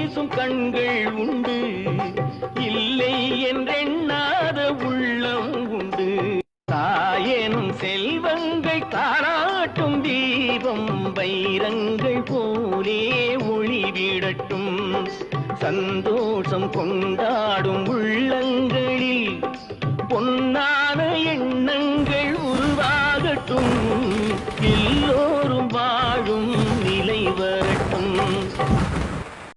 பேசும் கண்கள் உண்டு, இல்லை என்றெண்ணாத உள்ளம் உண்டு. தாயேனும் செல்வங்கள் தாராட்டும் தீபம் வைரங்கள் போலே ஒளிவிடட்டும். சந்தோஷம் கொண்டாடும் உள்ளங்களில் பொன்னான எண்ணங்கள் உருவாகட்டும்.